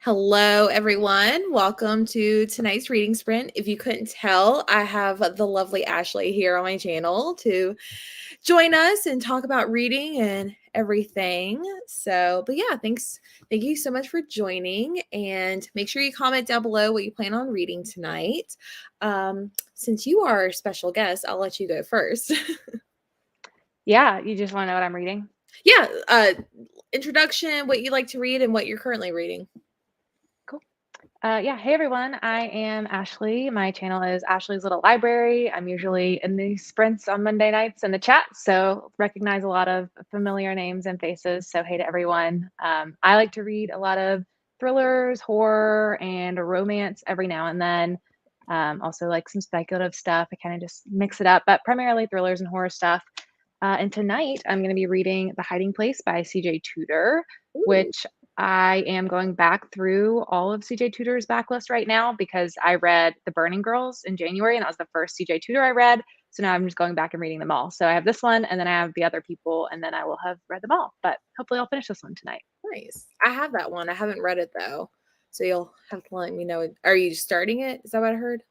Hello, everyone. Welcome to tonight's reading sprint. If you couldn't tell, I have the lovely Ashley here on my channel to join us and talk about reading and everything. But yeah, thanks. Thank you so much for joining. And make sure you comment down below what you plan on reading tonight. Since you are a special guest, I'll let you go first. Yeah, you just want to know what I'm reading? Yeah, introduction, what you like to read, and what you're currently reading. Cool. Yeah, hey everyone, I am Ashley. My channel is Ashley's Little Library. I'm usually in the sprints on Monday nights in the chat, so recognize a lot of familiar names and faces. So hey to everyone. I like to read a lot of thrillers, horror, and romance every now and then. Also like some speculative stuff. I kind of just mix it up, but primarily thrillers and horror stuff. And tonight I'm going to be reading The Hiding Place by C.J. Tudor, Ooh. which I am going back through all of C.J. Tudor's backlist right now because I read The Burning Girls in January, and that was the first C.J. Tudor I read. So now I'm just going back and reading them all. So I have this one, and then I have the other people, and then I will have read them all. But hopefully I'll finish this one tonight. Nice. I have that one. I haven't read it though. So you'll have to let me know. Are you starting it? Is that what I heard?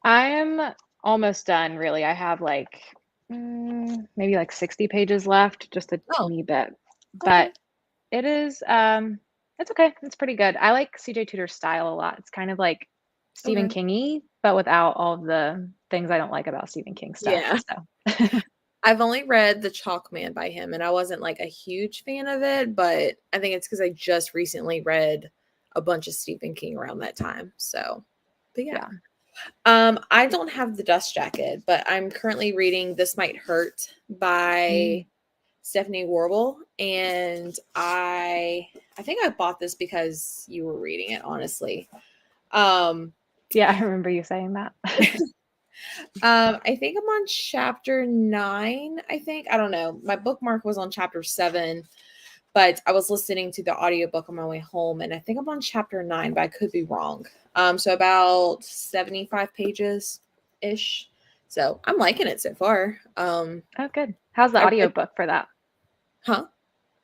I am almost done, really. I have like maybe like 60 pages left, just a Oh, teeny bit. okay. But it is it's okay. It's pretty good. I like CJ Tudor's style a lot. It's kind of like Stephen Okay. King-y, but without all of the things I don't like about Stephen King stuff. Yeah. So I've only read The Chalk Man by him, and I wasn't like a huge fan of it, but I think it's because I just recently read a bunch of Stephen King around that time. But yeah. yeah. I don't have the Dust Jacket, but I'm currently reading This Might Hurt by Mm. Stephanie Warble, and I think I bought this because you were reading it, honestly. Um Yeah, I remember you saying that. I think I'm on chapter 9, I think. I don't know. My bookmark was on chapter 7, but I was listening to the audiobook on my way home, and I think I'm on chapter 9, but I could be wrong. So about 75 pages ish. So I'm liking it so far. Oh, good. How's the I read, audiobook for that? huh?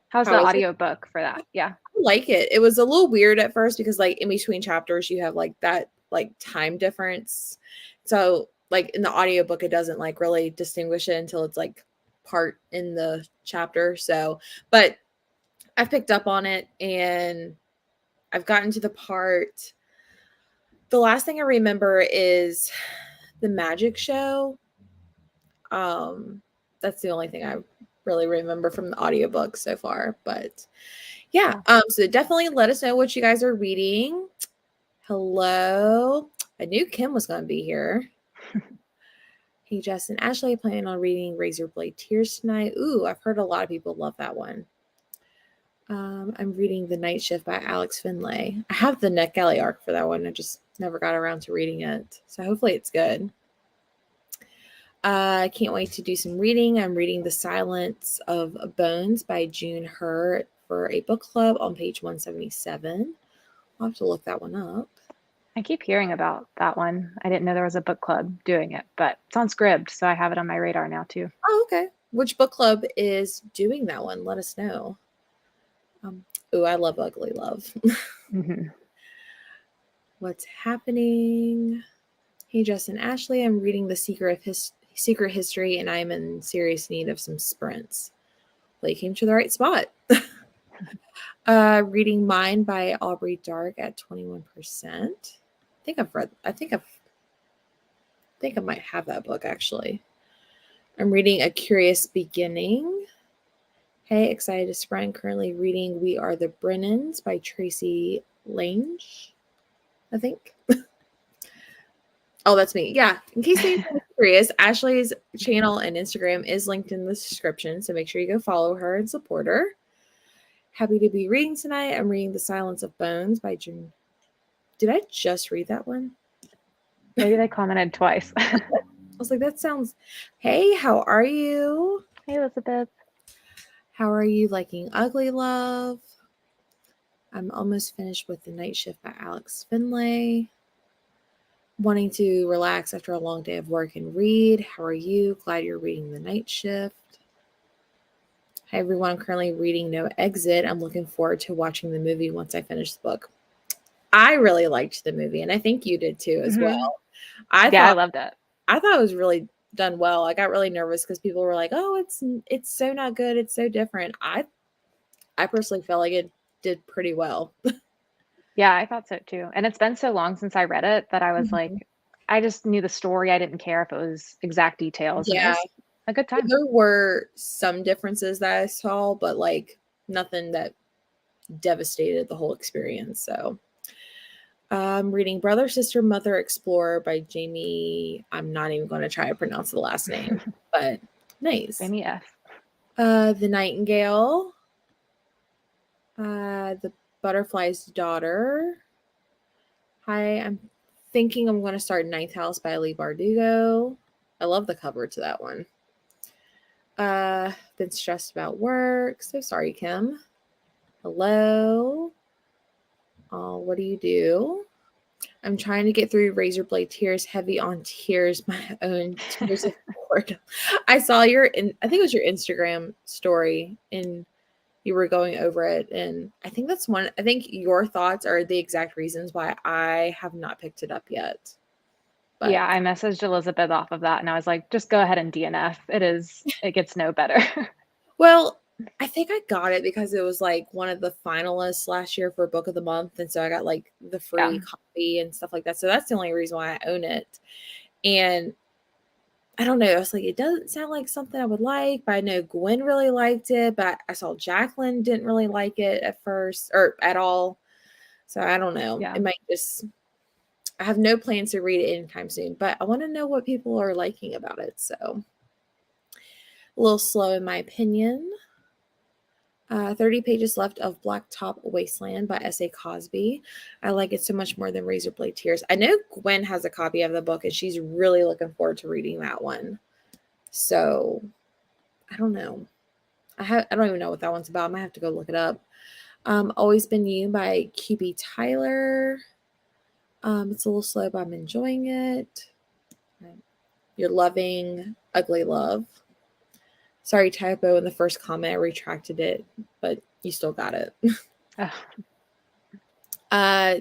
How's How the is it? audiobook for that? Yeah. I like it. It was a little weird at first because like in between chapters you have like that like time difference. So like in the audiobook it doesn't like really distinguish it until it's like part in the chapter. But I've picked up on it and I've gotten to the part. The last thing I remember is the magic show. Um that's the only thing I really remember from the audiobook so far, but yeah, Cool. so definitely let us know what you guys are reading. Hello. I knew Kim was going to be here. Hey, Jess and Ashley, planning on reading Razor Blade Tears tonight. Ooh, I've heard a lot of people love that one. I'm reading The Night Shift by Alex Finlay. I have the NetGalley arc for that one. I just never got around to reading it. So hopefully it's good. I can't wait to do some reading. I'm reading The Silence of Bones by June Hurt for a book club on page 177. I'll have to look that one up. I keep hearing about that one. I didn't know there was a book club doing it, but it's on Scribd, so I have it on my radar now too. Oh, okay. Which book club is doing that one? Let us know. Oh, I love Ugly Love. Hmm. What's happening? Hey, Jess and Ashley, I'm reading The Secret History, and I'm in serious need of some sprints. Well, you came to the right spot. Reading Mine by Aubrey Dark at 21%. I think I might have that book actually. I'm reading A Curious Beginning. Hey, excited to sprint. Currently reading We Are the Brennans by Tracy Lange, I think. Oh, that's me. Yeah. In case anyone's curious, Ashley's channel and Instagram is linked in the description, so make sure you go follow her and support her. Happy to be reading tonight. I'm reading The Silence of Bones by June. Did I just read that one? Maybe they commented twice. I was like, that sounds. Hey, how are you? Hey, Elizabeth. How are you liking Ugly Love? I'm almost finished with The Night Shift by Alex Finlay. Wanting to relax after a long day of work and read. How are you? Glad you're reading The Night Shift. Hi, everyone. I'm currently reading No Exit. I'm looking forward to watching the movie once I finish the book. I really liked the movie, and I think you did too as Mm-hmm. well. I Yeah, I thought loved it. I thought it was really done well. I got really nervous because people were like, "Oh, it's so not good. It's so different." I personally felt like it did pretty well. Yeah, I thought so too. And it's been so long since I read it that I was Mhm. like, I just knew the story. I didn't care if it was exact details, and it Yeah, was a good time. there were some differences that I saw, but like nothing that devastated the whole experience. So, I'm reading Brother, Sister, Mother, Explorer by Jamie. I'm not even going to try to pronounce the last name, but nice. Jamie F. The Nightingale, The Butterfly's Daughter. Hi, I'm thinking I'm going to start Ninth House by Lee Bardugo. I love the cover to that one. Been stressed about work. So sorry, Kim. Hello. What do you do? I'm trying to get through Razorblade Tears, heavy on tears, my own tears of boredom. I saw I think it was your Instagram story, and you were going over it. And I think I think your thoughts are the exact reasons why I have not picked it up yet. But Yeah, I messaged Elizabeth off of that and I was like, just go ahead and DNF. It gets no better. well, I think I got it because it was like one of the finalists last year for Book of the Month. And so I got like the Yeah. free copy and stuff like that. So that's the only reason why I own it. And I don't know. I was like, it doesn't sound like something I would like, but I know Gwen really liked it. But I saw Jacqueline didn't really like it at first or at all. So I don't know. Yeah. It might just, I have no plans to read it anytime soon, but I want to know what people are liking about it. So a little slow in my opinion. 30 pages left of Blacktop Wasteland by S.A. Cosby. I like it so much more than Razorblade Tears. I know Gwen has a copy of the book and she's really looking forward to reading that one. So I don't know. I don't even know what that one's about. I might have to go look it up. Always Been You by QB Tyler. It's a little slow, but I'm enjoying it. You're loving Ugly Love. Sorry, typo in the first comment. I retracted it, but you still got it. Ugh.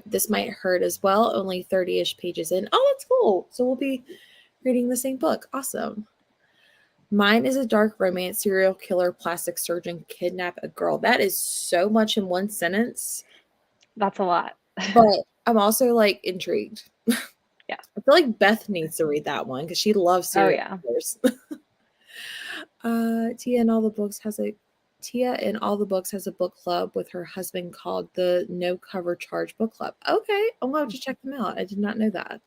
This might hurt as well. Only 30-ish pages in. Oh, that's cool. So we'll be reading the same book. Awesome. Mine is a dark romance. Serial killer, plastic surgeon kidnap a girl. That is so much in one sentence. That's a lot. But I'm also like intrigued. Yeah. I feel like Beth needs to read that one because she loves Oh serial yeah. killers. Tia in all the books has a book club with her husband called the No Cover Charge Book Club. Okay, I'm going to have to check them out. I did not know that.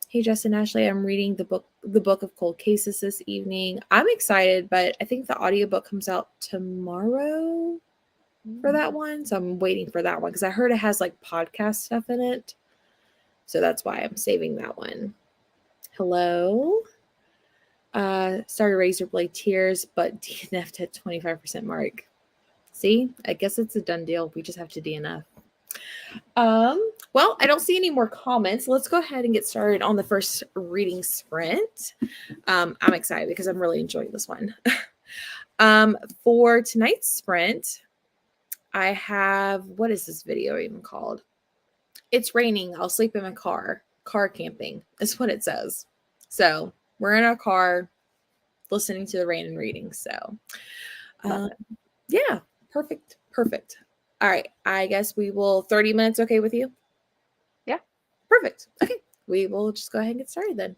Hey, Jess and Ashley, I'm reading the book of cold cases this evening. I'm excited, but I think the audiobook comes out tomorrow for that one. So I'm waiting for that one because I heard it has like podcast stuff in it. So that's why I'm saving that one. Hello. Started Razorblade Tears, but DNF'd at 25% mark. See, I guess it's a done deal. We just have to DNF. Well, I don't see any more comments. Let's go ahead and get started on the first reading sprint. I'm excited because I'm really enjoying this one. For tonight's sprint, I have, what is this video even called? It's raining. I'll sleep in my car. Car camping is what it says. So we're in our car listening to the rain and reading. So, Love it. yeah, perfect. Perfect. All right. I guess we will 30 minutes. Okay with you? Yeah. Perfect. Okay. We will just go ahead and get started then.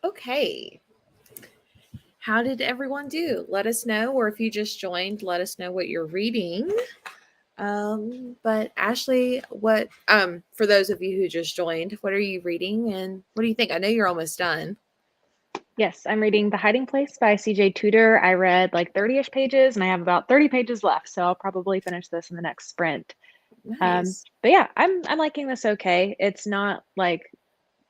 Okay. How did everyone do? Let us know, or if you just joined, let us know what you're reading. But Ashley, what for those of you who just joined, what are you reading and what do you think? I know you're almost done. Yes, I'm reading The Hiding Place by CJ Tudor. I read like 30-ish pages and I have about 30 pages left, so I'll probably finish this in the next sprint. Nice. But yeah, I'm liking this okay. It's not like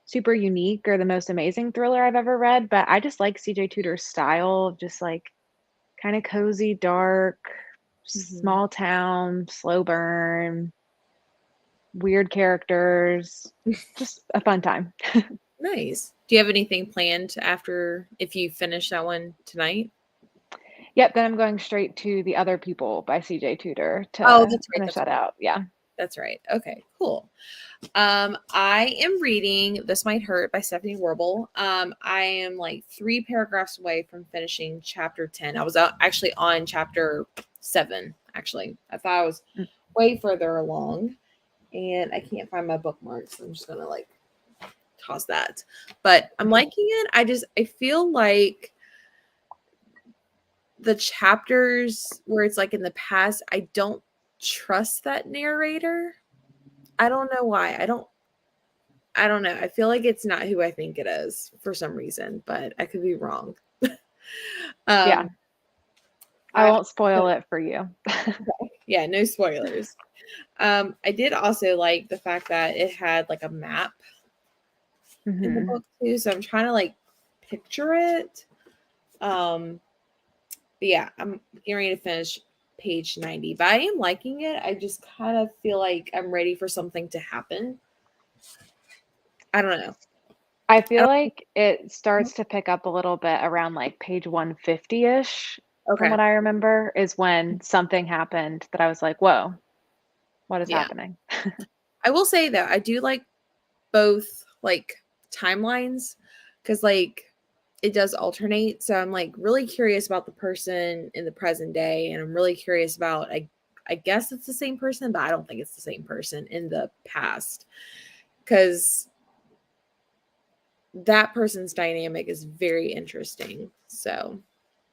super unique or the most amazing thriller I've ever read, but I just like CJ Tudor's style, just like kind of cozy, dark, Mm-hmm. small town, slow burn, weird characters, just a fun time. Nice. Do you have anything planned after if you finish that one tonight? Yep, then I'm going straight to The Other People by CJ Tudor Oh, to that's right. finish That's that right. out. Yeah. That's right. Okay, cool. I am reading This Might Hurt by Stephanie Warble. I am like 3 paragraphs away from finishing chapter 10. I was actually on chapter 7, actually. I thought I was Mm. way further along, and I can't find my bookmarks. I'm just gonna like toss that. But I'm liking it. I feel like the chapters where it's like in the past, I don't trust that narrator. I don't know why. I don't know. I feel like it's not who I think it is for some reason, but I could be wrong. Yeah. um I I won't spoil it for you. yeah, no spoilers. I did also like the fact that it had like a map in the Hmm. book too, so I'm trying to like picture it. But yeah, I'm getting ready to finish page 90, but I am liking it. I just kind of feel like I'm ready for something to happen. I don't know. I I feel don't like it know. starts to pick up a little bit around like page 150-ish, from Okay. what I remember, is when something happened that I was like, whoa, what is Yeah. happening? I will say that I do like both like timelines because like it does alternate. So I'm like really curious about the person in the present day, and I'm really curious about I guess it's the same person, but I don't think it's the same person in the past because that person's dynamic is very interesting. So,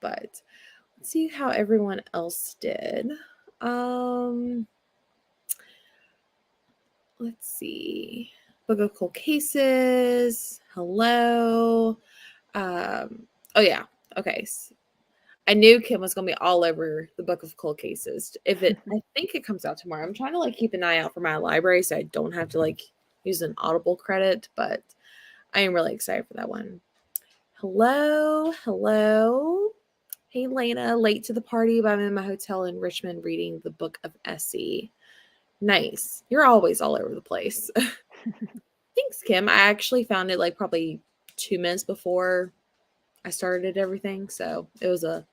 but let's see how everyone else did. Um, let's see. Book of Cold Cases. Hello. Oh yeah. Okay. I knew Kim was gonna be all over the Book of Cold Cases. I think it comes out tomorrow. I'm trying to like keep an eye out for my library so I don't have to like use an Audible credit, but I am really excited for that one. Hello, hello. Hey Lena, late to the party, but I'm in my hotel in Richmond reading the Book of Essie. Nice. You're always all over the place. Thanks, Kim. I actually found it like probably 2 minutes before I started everything, so it was a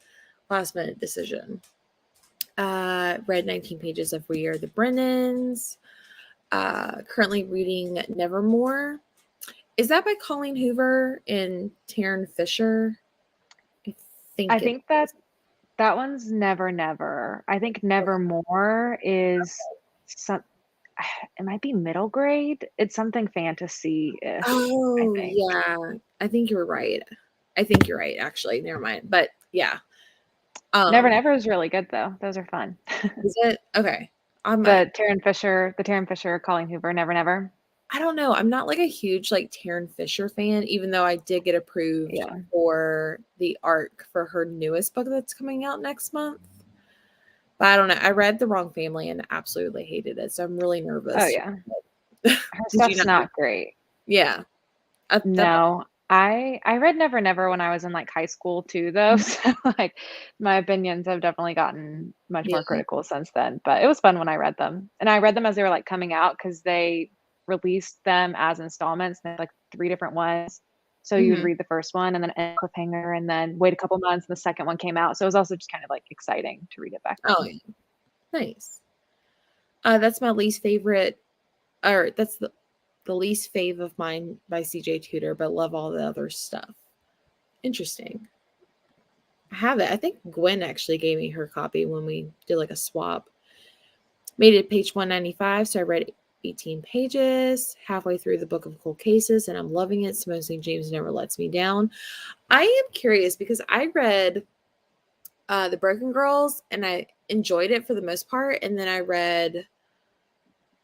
last minute decision. Read 19 pages of We Are the Brennans. Currently reading Nevermore. Is that by Colleen Hoover and Taryn Fisher? I I think it think that is. that one's Never Never. I think Nevermore is some, it might be middle grade. It's something fantasy-ish, I Oh, think. yeah. I think you're right. I think you're right, actually. Never mind. But yeah. Never Um, Never is really good though. Those are fun. is it? Okay. I might. The Taryn Fisher, Colleen Hoover, Never Never. I don't know. I'm not like a huge like Taryn Fisher fan, even though I did get approved Yeah. for the arc for her newest book that's coming out next month. But I don't know. I read The Wrong Family and absolutely hated it, so I'm really Oh nervous. yeah. Her Did you stuff's not? not great. Yeah. That No. I read Never Never when I was in like high school too though. So like my opinions have definitely gotten much more yeah. critical since then. But it was fun when I read them. And I read them as they were like coming out because they released them as installments. They had like 3 different ones. So you would Hmm. read the first one and then end cliffhanger and then wait a couple months and the second one came out. So it was also just kind of like exciting to read it back Oh, then. yeah. Nice. That's my least favorite, or that's the least fave of mine by CJ Tudor, but love all the other stuff. Interesting. I have it. I think Gwen actually gave me her copy when we did like a swap. Made it page 195, so I read 18 pages, halfway through the Book of Cold Cases, and I'm loving it. Simone St. James never lets me down. I am curious because I read The Broken Girls and I enjoyed it for the most part. And then I read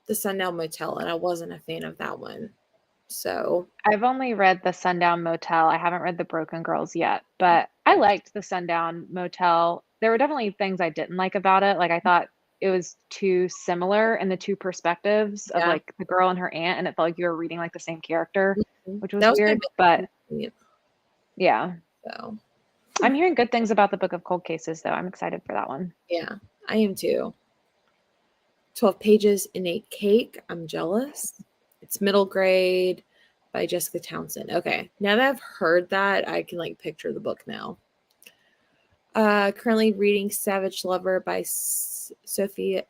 The Sundown Motel and I wasn't a fan of that one. So I've only read The Sundown Motel. I haven't read The Broken Girls yet, but I liked The Sundown Motel. There were definitely things I didn't like about it. Like I thought it was too similar in the two perspectives of yeah, like the girl and her aunt, and it felt like you were reading like the same character, which was that was my weird. But biggest yeah, so I'm hearing good things about the Book of Cold Cases, though. I'm excited for that one. yeah, I am too. 12 pages, innate cake. I'm jealous. It's middle grade by Jessica Townsend. Okay. Now that I've heard that, I can like picture the book now. Currently reading Savage Lover by Sophie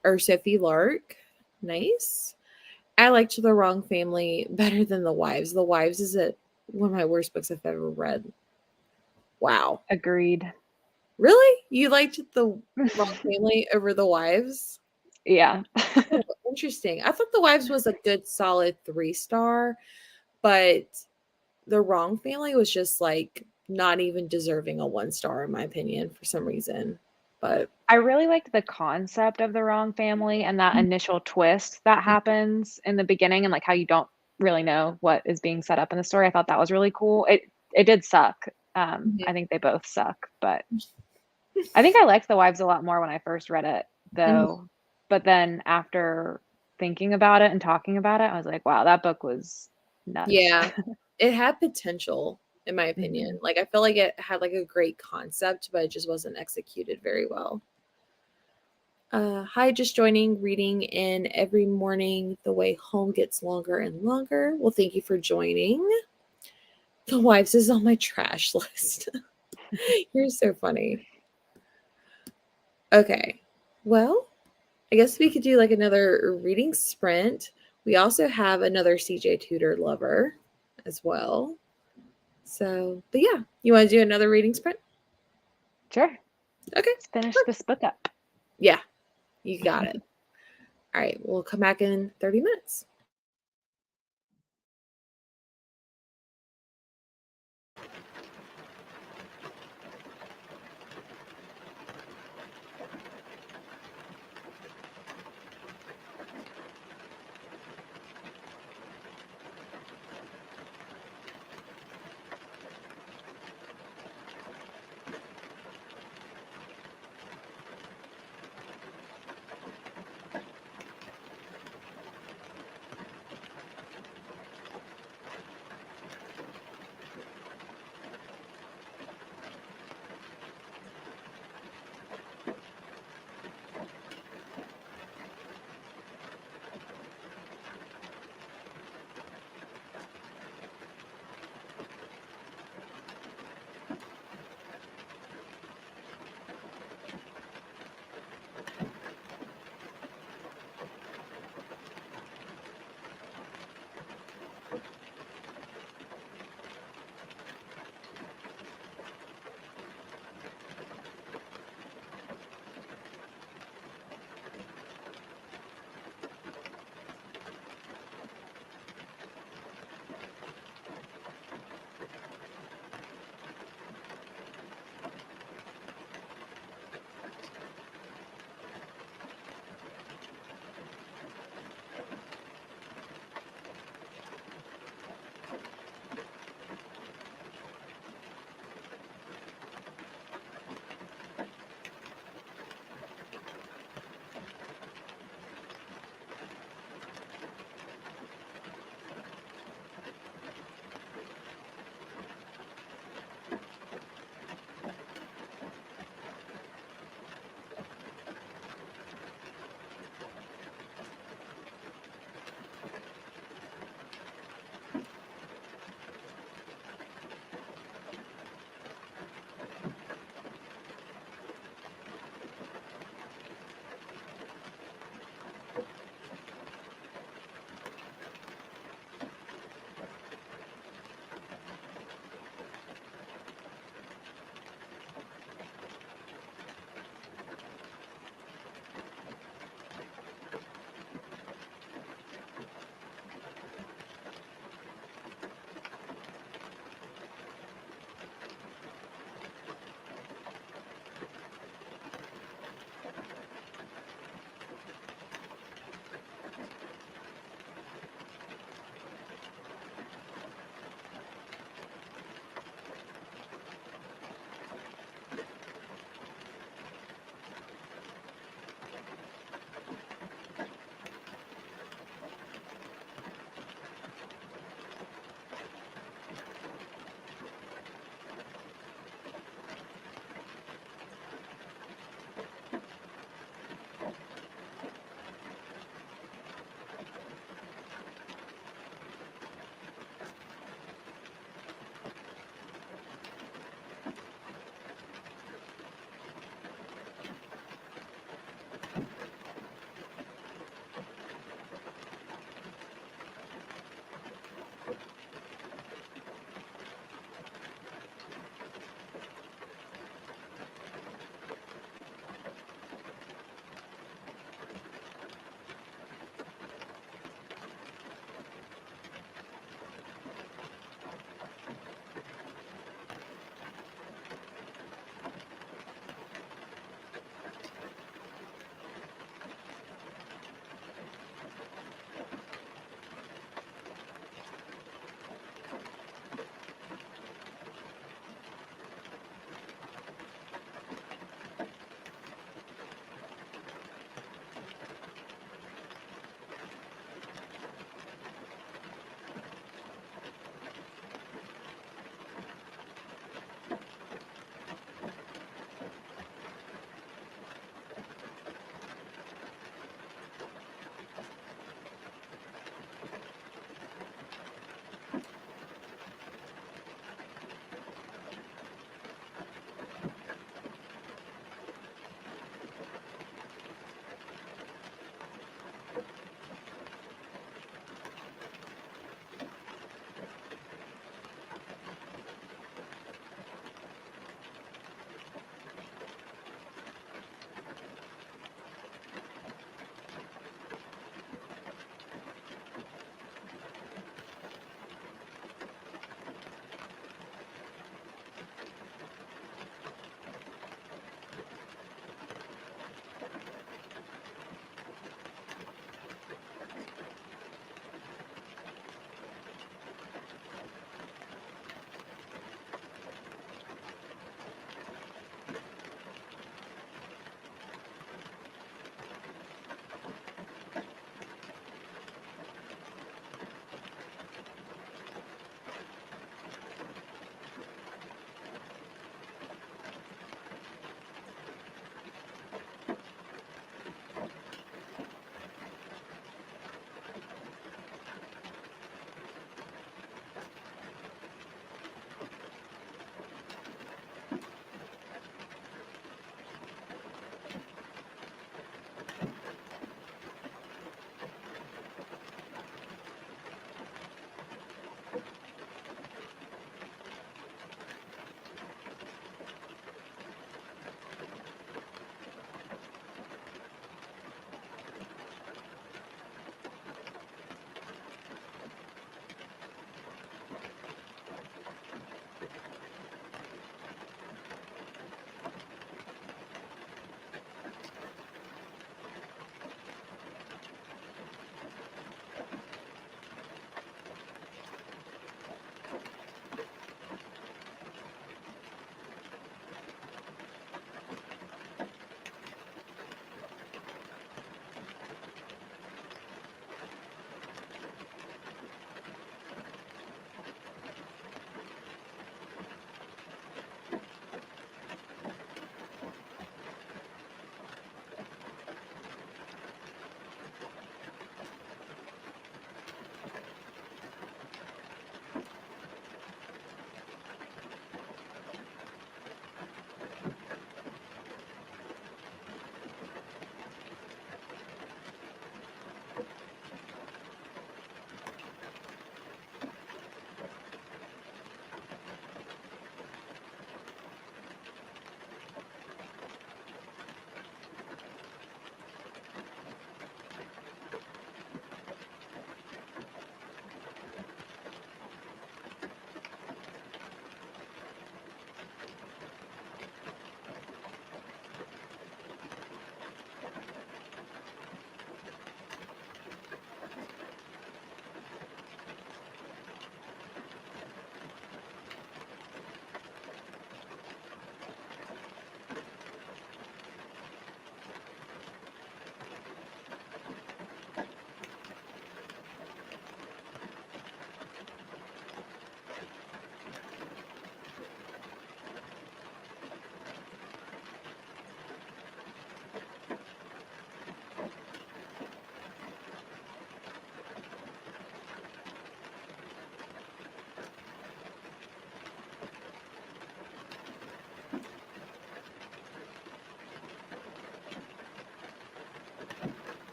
Lark. Nice. I liked The Wrong Family better than The Wives. The Wives is one of my worst books I've ever read. Wow. Agreed. Really? You liked The Wrong Family over The Wives? Yeah. Oh, interesting. I thought The Wives was a good solid 3-star, but The Wrong Family was just like not even deserving a 1-star in my opinion for some reason. But I really liked the concept of The Wrong Family and that initial twist that happens in the beginning and like how you don't really know what is being set up in the story. I thought that was really cool. It did suck. I think they both suck, but I think I liked The Wives a lot more when I first read it Mhm. though. But then after thinking about it and talking about it, I was like, wow, that book was nuts. Yeah, it had potential in my opinion. Mhm. Like I feel like it had like a great concept, but it just wasn't executed very well. Hi, just joining, reading in every morning. The way home gets longer and longer. Well, thank you for joining. The Wives is on my trash list. You're so funny. Okay. Well, I guess we could do like another reading sprint. We also have another CJ Tudor lover as well. So, but yeah, you want to do another reading sprint? Sure. Okay. Let's finish this book up. Yeah, you got it. All right. We'll come back in 30 minutes.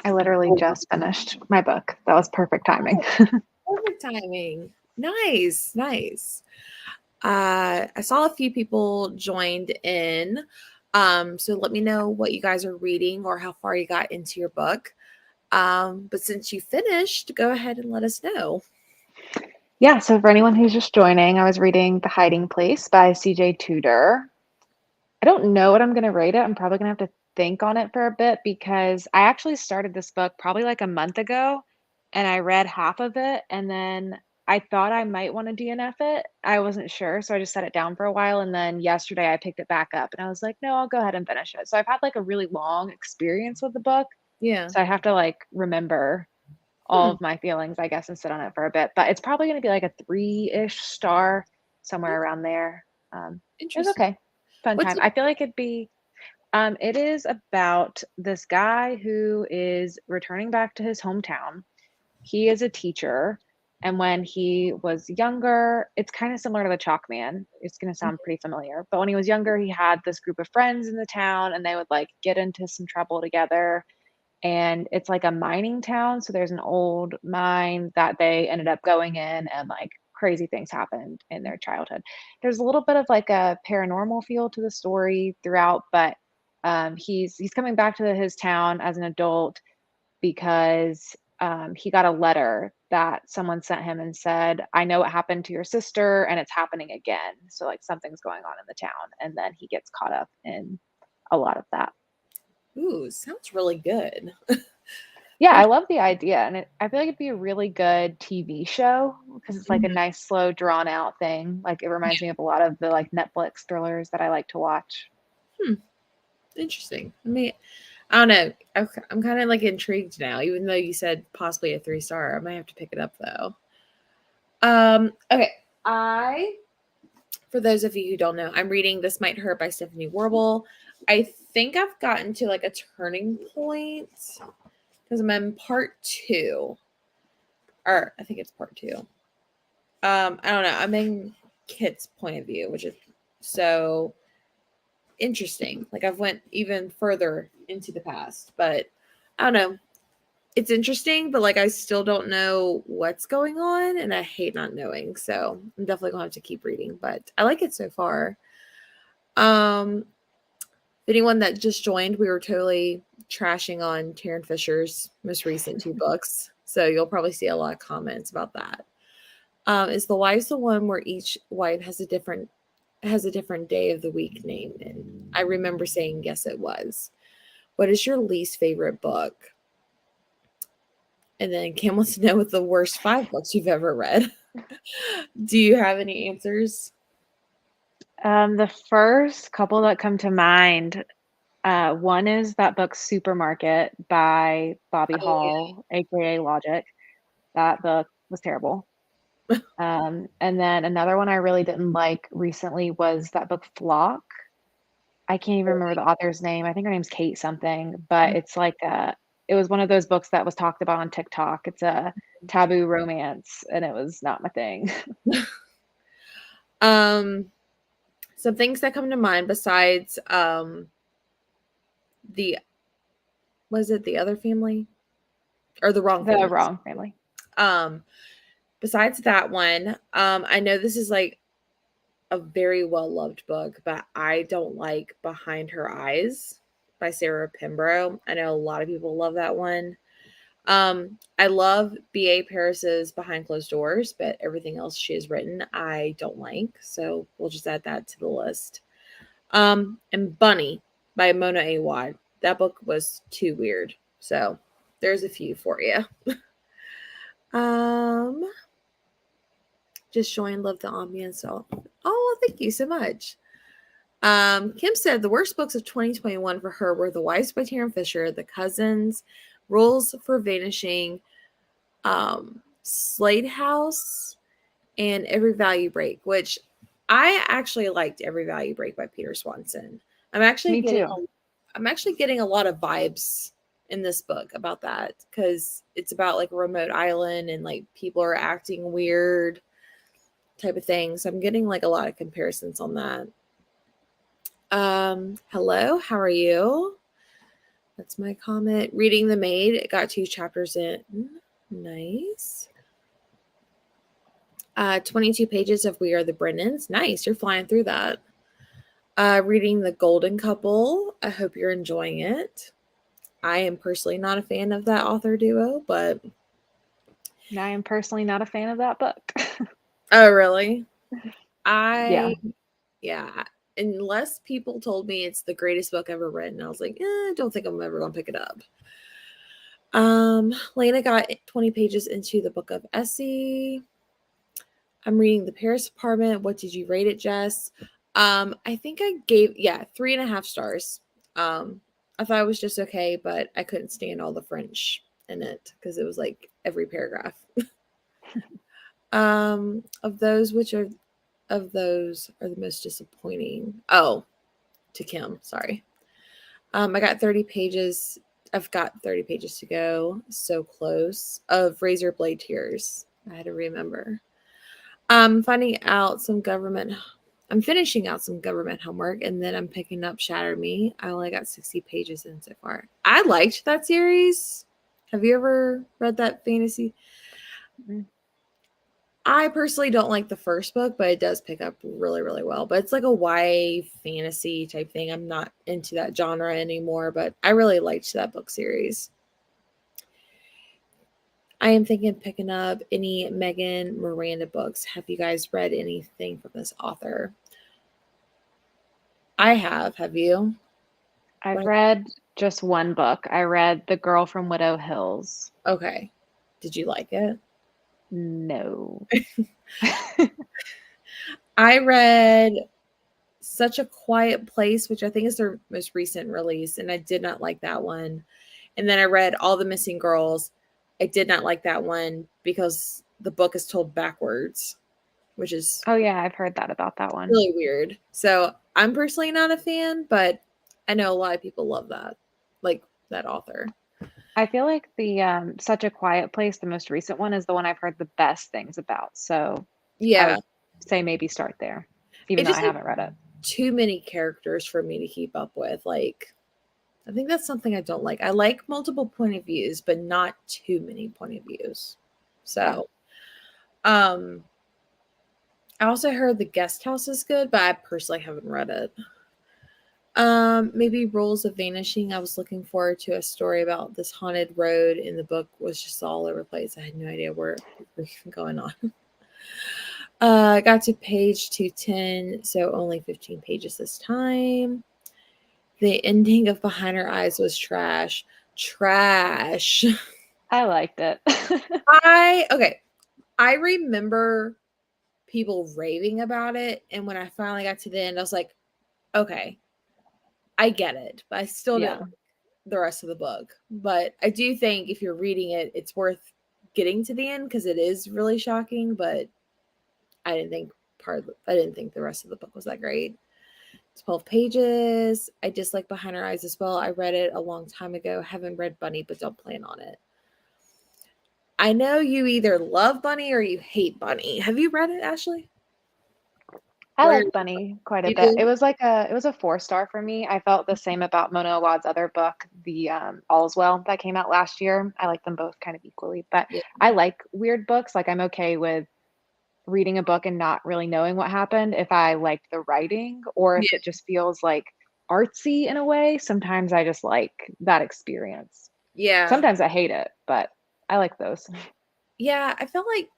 I literally just finished my book. That was perfect timing. Perfect timing. Nice, nice. I saw a few people joined in. So let me know what you guys are reading or how far you got into your book. But since you finished, go ahead and let us know. Yeah, so for anyone who's just joining, I was reading The Hiding Place by CJ Tudor. I don't know what I'm going to rate it. I'm probably going to have to think on it for a bit because I actually started this book probably like a month ago and I read half of it and then I thought I might want to DNF it. I wasn't sure, so I just set it down for a while and then yesterday I picked it back up and I was like, "No, I'll go ahead and finish it." So I've had like a really long experience with the book, Yeah. so I have to like remember all Hmm. of my feelings, I guess, and sit on it for a bit. But it's probably going to be like a 3-ish star, somewhere around there. It was Interesting. okay. Fun What's time. it? I feel like it'd be it is about this guy who is returning back to his hometown. He is a teacher, and when he was younger, it's kind of similar to the Chalk Man. It's going to sound pretty familiar, but when he was younger, he had this group of friends in the town, and they would like get into some trouble together. And it's like a mining town, so there's an old mine that they ended up going in, and like crazy things happened in their childhood. There's a little bit of like a paranormal feel to the story throughout, but he's coming back to his town as an adult because he got a letter that someone sent him and said, "I know what happened to your sister, and it's happening again." So like something's going on in the town, and then he gets caught up in a lot of that. Ooh, sounds really good. Yeah, I love the idea, and I feel like it'd be a really good TV show because it's like a Mhm. nice, slow, drawn out thing. Like it reminds me of a lot of the like Netflix thrillers that I like to watch. Hmm. Interesting. I mean, I don't know. I'm kind of like intrigued now, even though you said possibly a 3 star. I might have to pick it up though. Okay. For those of you who don't know, I'm reading This Might Hurt by Stephanie Warble. I think I've gotten to like a turning point because I'm in part 2, or I think it's part 2. I don't know. I'm in Kit's point of view, which is so interesting. Like I've went even further into the past, but I don't know. It's interesting, but like I still don't know what's going on, and I hate not knowing. So I'm definitely gonna have to keep reading, but I like it so far. Um, anyone that just joined, we were totally trashing on Taryn Fisher's most recent 2 books, so you'll probably see a lot of comments about that. Is the wives the one where each wife has a different day of the week name? And I remember saying yes, it was. What is your least favorite book? And then Kim wants to know what the worst 5 books you've ever read. Do you have any answers? The first couple that come to mind, one is that book Supermarket by Bobby Oh Hall, aka Logic. That book was terrible. And then another one I really didn't like recently was that book Flock. I can't even remember the author's name. I think her name's Kate something, but yeah. it's like it was one of those books that was talked about on TikTok. It's a taboo romance, and it was not my thing. Um, some things that come to mind besides the was it the other family or the wrong The family? Wrong Family. Um, besides that one, I know this is like a very well loved book, but I don't like Behind Her Eyes by Sarah Pembroke. I know a lot of people love that one. I love B.A. Paris's Behind Closed Doors, but everything else she has written, I don't like. So we'll just add that to the list. And Bunny by Mona Awad. That book was too weird. So there's a few for you. Um, just showing love the ambience. So, oh, well, thank you so much. Kim said the worst books of 2021 for her were The Wives by Taryn Fisher, The Cousins, Rules for Vanishing, Slade House, and Every Value Break, which I actually liked Every Value Break by Peter Swanson. I'm actually Me getting too. I'm actually getting a lot of vibes in this book about that because it's about like a remote island and like people are acting weird type of thing. So I'm getting like a lot of comparisons on that. Hello, how are you? That's my comment. Reading The Maid. It got 2 chapters in. Nice. 22 pages of We Are the Brennans. Nice. You're flying through that. Reading The Golden Couple. I hope you're enjoying it. I am personally not a fan of that author duo, but... I am personally not a fan of that book. Oh, really? Yeah. Yeah. Unless people told me it's the greatest book ever written, I was like, I don't think I'm ever going to pick it up. Lena got 20 pages into the book of Essie. I'm reading The Paris Apartment. What did you rate it, Jess? I think I gave 3.5 stars. I thought it was just okay, but I couldn't stand all the French in it because it was like every paragraph. Of those, which of those are the most disappointing? Oh, to Kim, sorry. I got 30 pages. I've got 30 pages to go. So close. Of Razor Blade Tears. I had to remember. Finding out some government. I'm finishing out some government homework, and then I'm picking up Shatter Me. I only got 60 pages in so far. I liked that series. Have you ever read that fantasy? Mm-hmm. I personally don't like the first book, but it does pick up really, really well. But it's like a YA fantasy type thing. I'm not into that genre anymore, but I really liked that book series. I am thinking of picking up any Megan Miranda books. Have you guys read anything from this author? I have. Have you? I've read just one book. I read The Girl from Widow Hills. Okay. Did you like it? No. I read Such a Quiet Place, which I think is their most recent release, and I did not like that one. And then I read All the Missing Girls. I did not like that one because the book is told backwards, which is Oh yeah, I've heard that about that one. really weird. So I'm personally not a fan, but I know a lot of people love that, like that author. I feel like the Such a Quiet Place, the most recent one, is the one I've heard the best things about. So I Yeah, would say maybe start there, even it though I just had haven't read it. too many characters for me to keep up with. Like, I think that's something I don't like. I like multiple point of views, but not too many point of views. Yeah. So, um, I also heard The Guest House is good, but I personally haven't read it. Maybe Rules of Vanishing. I was looking forward to a story about this haunted road, and the book was just all over the place. I had no idea where we were going on. I got to page 210, so only 15 pages this time. The ending of Behind Her Eyes was trash. Trash. I liked it. I remember people raving about it, and when I finally got to the end, I was like, okay, I get it, but I still Yeah. didn't like the rest of the book. But I do think if you're reading it, it's worth getting to the end because it is really shocking. But I didn't think the rest of the book was that great. 12 pages. I dislike Behind Her Eyes as well. I read it a long time ago. Haven't read Bunny, but don't plan on it. I know you either love Bunny or you hate Bunny. Have you read it, Ashley? I Where like Bunny quite a you bit. do? It was a 4-star for me. I felt the same about Mona Awad's other book, the All's Well, that came out last year. I like them both kind of equally, but Yeah. I like weird books. Like I'm okay with reading a book and not really knowing what happened if I liked the writing or if Yeah. it just feels like artsy in a way. Sometimes I just like that experience. Yeah. Sometimes I hate it, but I like those. Yeah. I felt like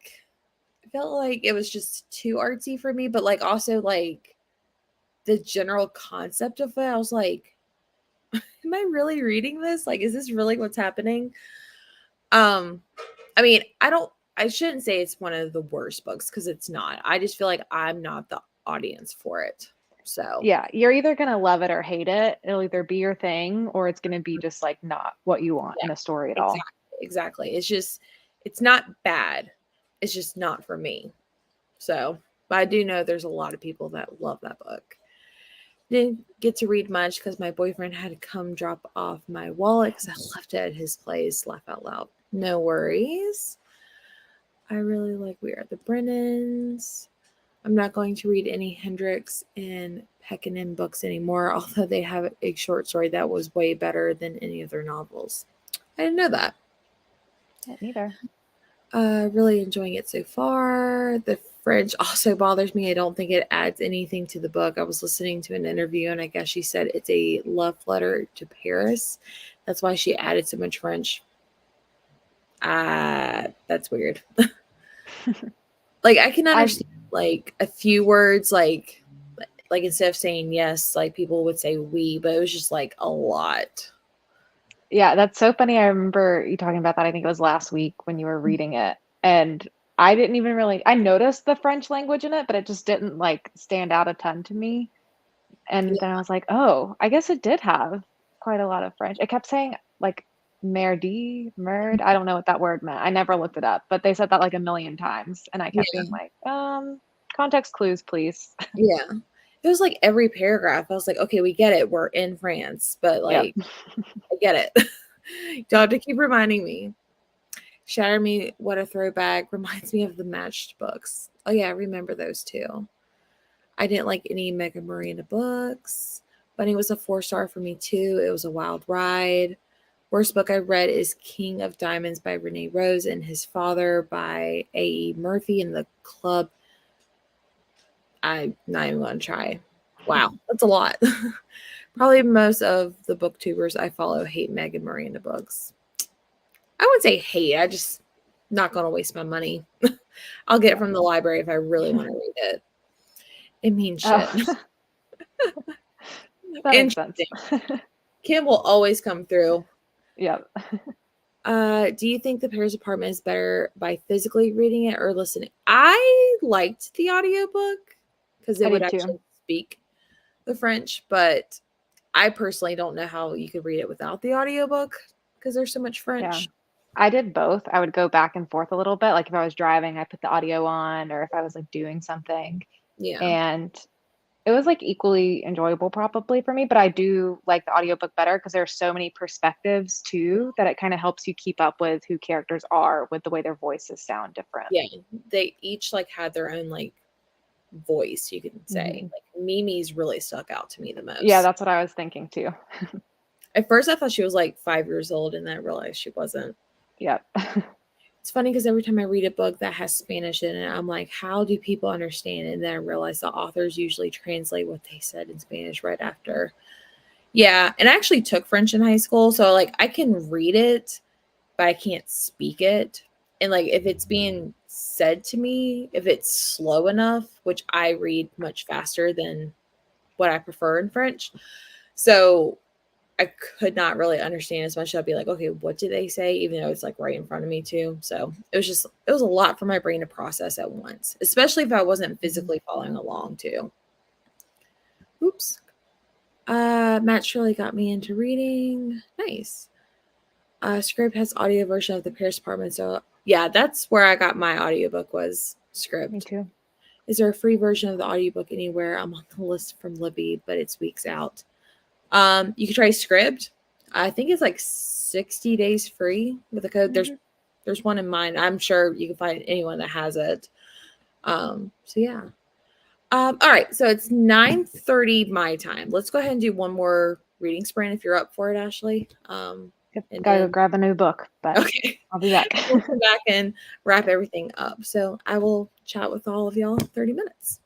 it was just too artsy for me, but like also like the general concept of it, I was like, am I really reading this? Like, is this really what's happening? Um, I mean, I shouldn't say it's one of the worst books because it's not. I just feel like I'm not the audience for it. So, Yeah, you're either gonna love it or hate it. It'll either be your thing or it's gonna be just like not what you want yeah, in a story at all. exactly. Exactly. It's not bad. It's just not for me. So, but I do know there's a lot of people that love that book. Didn't get to read much because my boyfriend had to come drop off my wallet because I left it at his place. Laugh out loud. No worries. I really like We Are the Brennans. I'm not going to read any Hendrix and Peckinpah books anymore, although they have a short story that was way better than any of their novels. I didn't know that. Yeah, neither. Really enjoying it so far. The French also bothers me. I don't think it adds anything to the book. I was listening to an interview, and I guess she said it's a love letter to Paris. That's why she added so much French. That's weird. Like I can I understand like a few words, like instead of saying yes, like people would say we, but it was just like a lot. Yeah, that's so funny. I remember you talking about that. I think it was last week when you were reading it. And I didn't even really, I noticed the French language in it, but it just didn't like stand out a ton to me. And then I was like, oh, I guess it did have quite a lot of French. It kept saying like merdi, merd. I don't know what that word meant. I never looked it up, but they said that like a million times. And I kept Yeah, being like, context clues, please. yeah. It was like every paragraph. I was like, okay, we get it. We're in France, but Yep. like, I get it. Don't have to keep reminding me. Shatter Me, What a Throwback reminds me of the matched books. Oh, yeah, I remember those too. I didn't like any Mega Marina books. Bunny was a 4-star for me too. It was a wild ride. Worst book I read is King of Diamonds by Renee Rose and His Father by A.E. Murphy in the Club. I'm not even going to try. Wow, that's a lot. Probably most of the booktubers I follow hate Megan Miranda books. I wouldn't say hate. I just not going to waste my money. I'll get it Yeah. from the library if I really want to read it. It means shit. Oh, that makes sense. Interesting. Kim will always come through. Yep. Do you think the Paris apartment is better by physically reading it or listening? I liked the audiobook because I it would did too. actually speak the French, but I personally don't know how you could read it without the audiobook because there's so much Yeah. French. I did both. I would go back and forth a little bit. Like if I was driving, I put the audio on, or if I was like doing something. Yeah. And it was like equally enjoyable probably for me, but I do like the audiobook better because there are so many perspectives too that it kind of helps you keep up with who characters are with the way their voices sound different. Yeah. They each like had their own like voice, you can say. Hmm. Like Mimi's really stuck out to me the Yeah, most. that's what I was thinking too. At first I thought she was like 5 years old and then I realized she wasn't. Yep. It's funny because every time I read a book that has Spanish in it, I'm like, how do people understand it? And then I realize the authors usually translate what they said in Spanish right after. Yeah, and I actually took French in high school, so like I can read it, but I can't speak it. And like if it's being said to me, if it's slow enough, which I read much faster than what I prefer in French. So I could not really understand as much. I'd be like, okay, what did they say? Even though it's like right in front of me too. So it was a lot for my brain to process at once, especially if I wasn't Mhm. physically following along too. Oops. Matt really got me into reading. Nice. Script has audio version of the Paris Apartment. So yeah, that's where I got my audiobook was Me Script. too. Is there a free version of the audiobook anywhere? I'm on the list from Libby, but it's weeks out. You can try Script. I think it's like 60 days free with a code. There's Hmm. there's one in mine. I'm sure you can find anyone that has it. So yeah. All right, so it's 9:30 my time. Let's go ahead and do one more reading sprint if you're up for it, Ashley. Yep. And Gotta go then grab a new book, but okay, I'll be back. we'll come back and wrap everything up. So I will chat with all of y'all in 30 minutes.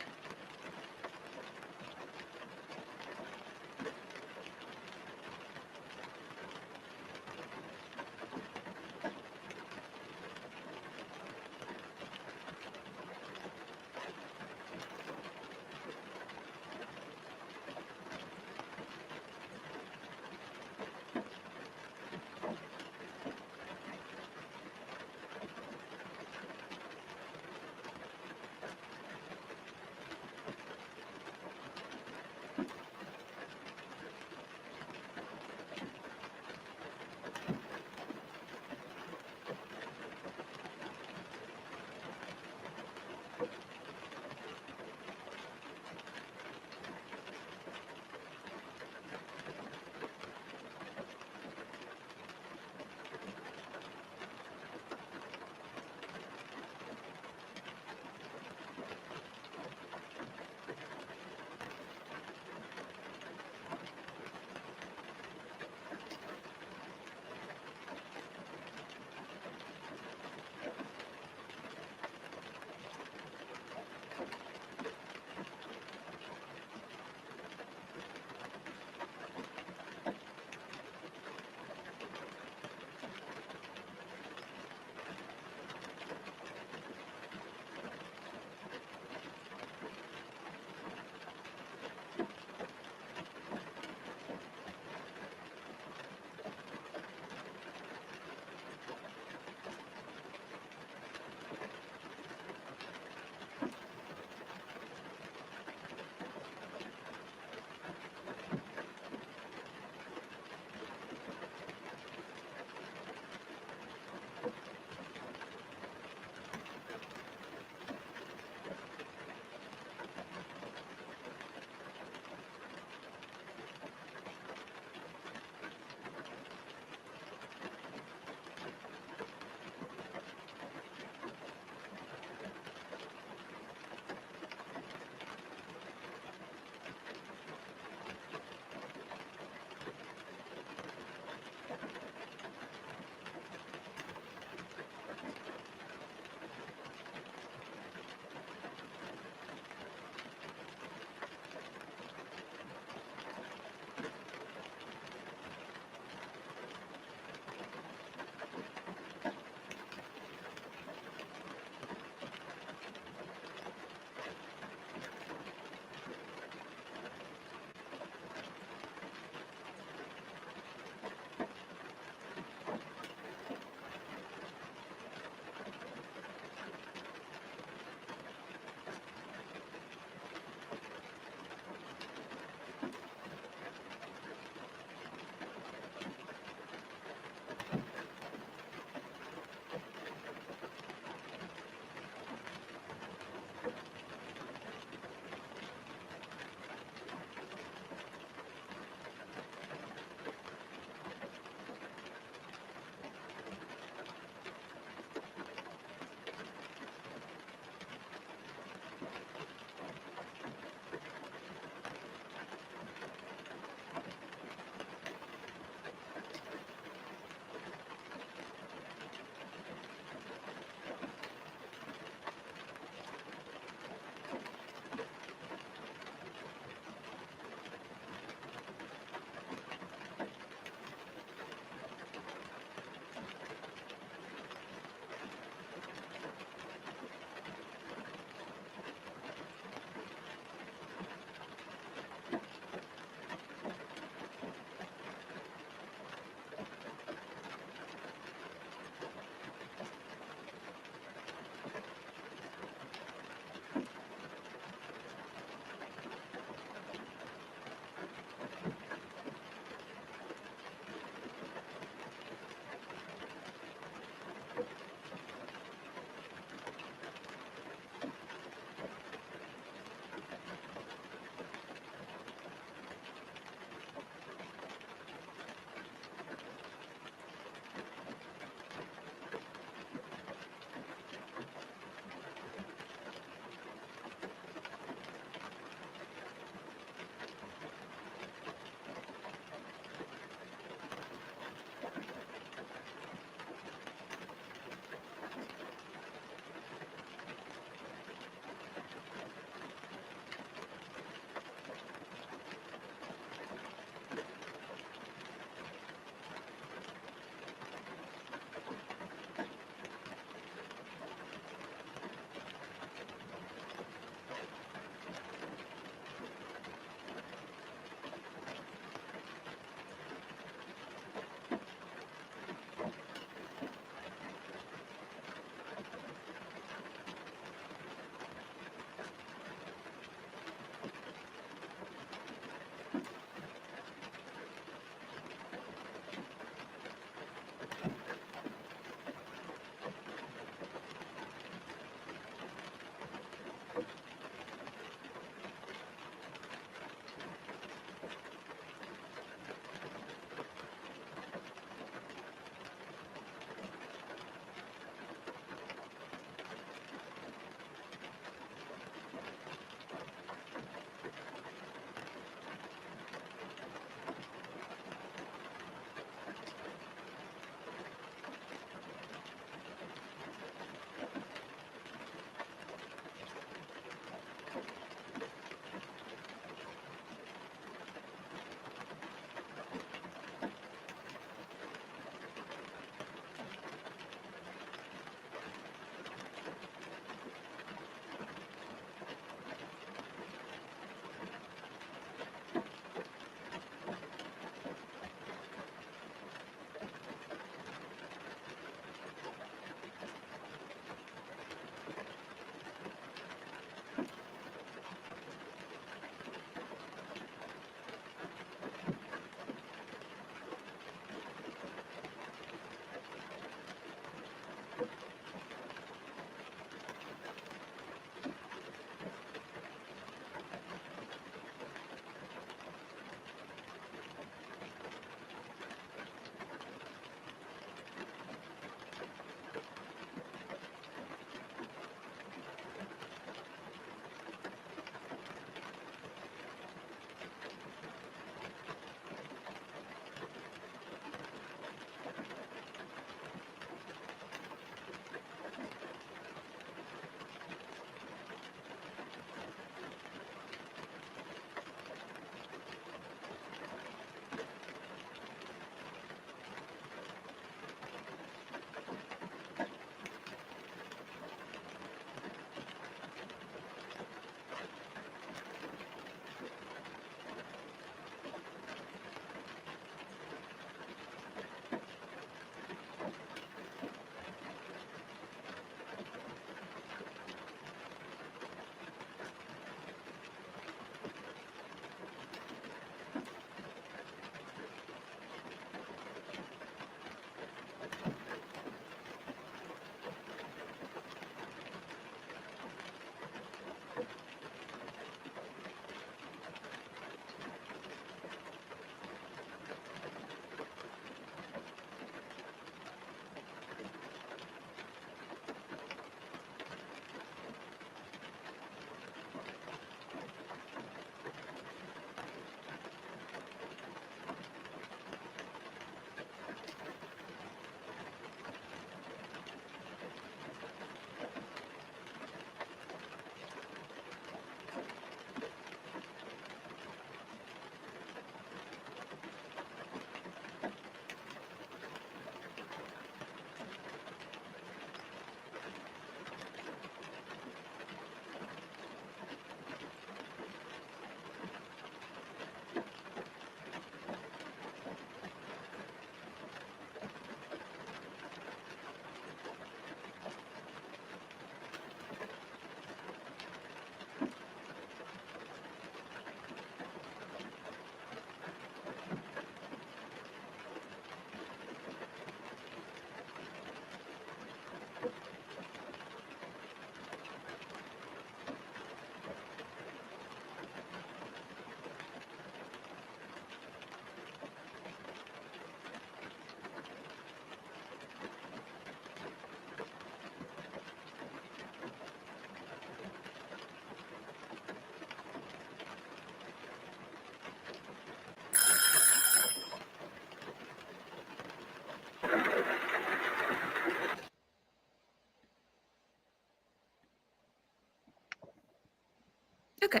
Okay.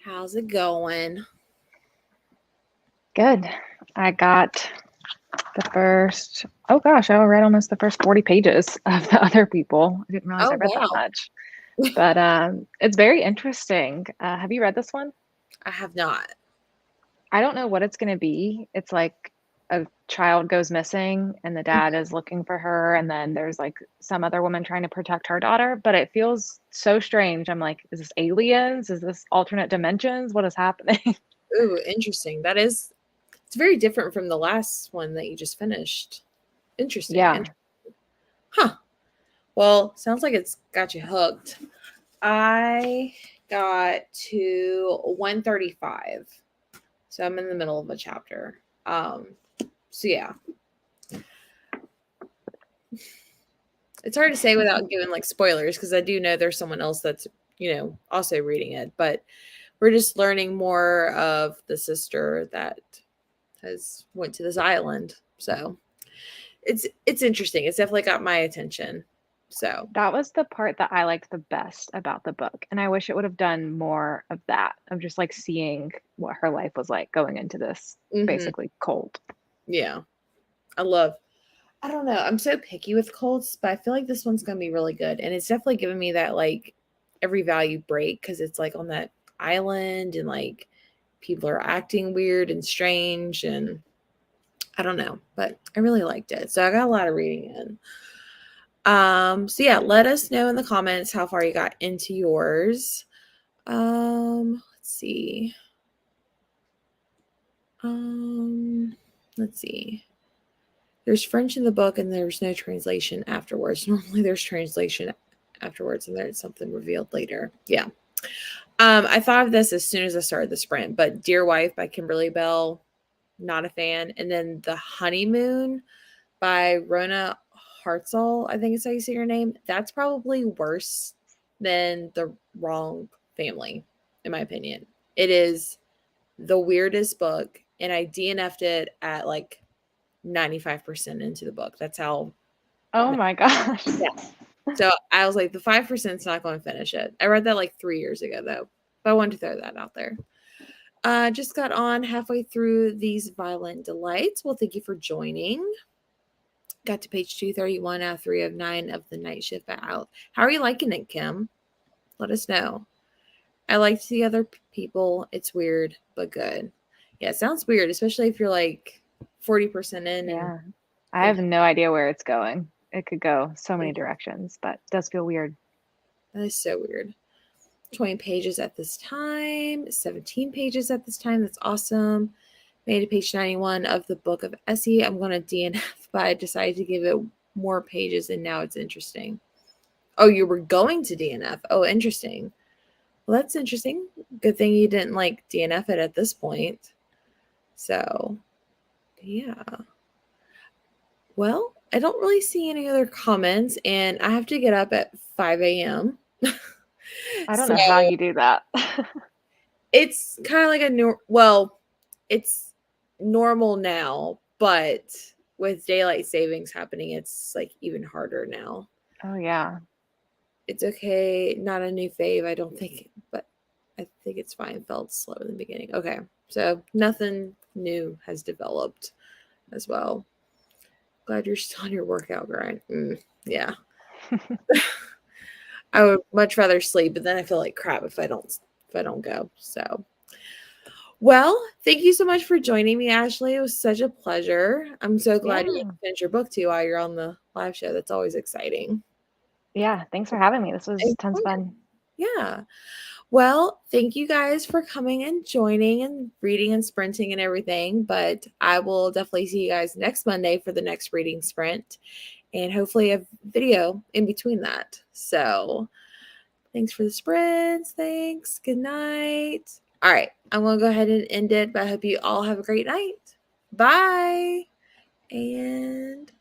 How's it going? Good. I got the first, oh gosh, I read almost the first 40 pages of the other people. I didn't realize I Oh, read that wow. much. But it's very interesting. Have you read this one? I have not. I don't know what it's going to be. It's like a child goes missing and the dad is looking for her, and then there's like some other woman trying to protect her daughter, but it feels so strange. I'm like, is this aliens? Is this alternate dimensions? What is happening? Ooh, interesting. It's very different from the last one that you just finished. Interesting. Yeah. Huh. Well, sounds like it's got you hooked. I got to 135. So I'm in the middle of a chapter. So yeah. It's hard to say without giving like spoilers because I do know there's someone else that's, also reading it, but we're just learning more of the sister that has went to this island. So it's interesting. It's definitely got my attention. So That was the part that I liked the best about the book. And I wish it would have done more of that, of just like seeing what her life was like going into this mhm, basically cold. yeah. I love I don't know. I'm so picky with colds, but I feel like this one's gonna be really good. And it's definitely giving me that like every value break because it's like on that island and like people are acting weird and strange and I don't know, but I really liked it. So I got a lot of reading in. So yeah, let us know in the comments how far you got into yours. Let's see. Um, let's see. There's French in the book and there's no translation afterwards. Normally there's translation afterwards and there's something revealed later. Yeah. I thought of this as soon as I started the sprint, but Dear Wife by Kimberly Bell, not a fan. And then The Honeymoon by Rona Hartzell, I think is how you say your name. That's probably worse than The Wrong Family, in my opinion. It is the weirdest book, and I DNF'd it at like 95% into the book. That's how. Oh my gosh. Yeah. So I was like, the 5% is not going to finish it. I read that like 3 years ago, though. But I wanted to throw that out there. Just got on halfway through These Violent Delights. Well, thank you for joining. Got to page 231 out of 3 of 9 of the Night Shift out. How are you liking it, Kim? Let us know. I liked the other people. It's weird, but good. Yeah, it sounds weird, especially if you're like 40% in and Yeah. I have thinking, no idea where it's going. It could go so many directions, but it does feel weird. that is so weird. 20 pages at this time, 17 pages at this time. That's awesome. Made it page 91 of the book of Essie. I'm going to DNF, but I decided to give it more pages and now it's interesting. Oh, you were going to DNF. Oh, interesting. Well, that's interesting. Good thing you didn't like DNF it at this point. So, yeah. Well, I don't really see any other comments, and I have to get up at 5 a.m. I don't So know how you do that. it's kind of like well, it's normal now, but with daylight savings happening, it's like even harder now. Oh yeah. It's okay, not a new fave, I don't think, but I think it's fine. Felt slow in the beginning. Okay, so nothing new has developed as well. Glad you're still on your workout grind. Yeah, I would much rather sleep, but then I feel like crap if I don't go. So, well, thank you so much for joining me, Ashley. It was such a pleasure. I'm so glad you Yeah. finished your book too while you're on the live show. That's always exciting. Yeah. Thanks for having me. This was tons of fun. Yeah. Well, thank you guys for coming and joining and reading and sprinting and everything. But I will definitely see you guys next Monday for the next reading sprint and hopefully a video in between that. So thanks for the sprints. Thanks. Good night. All right. I'm going to go ahead and end it, but I hope you all have a great night. Bye. And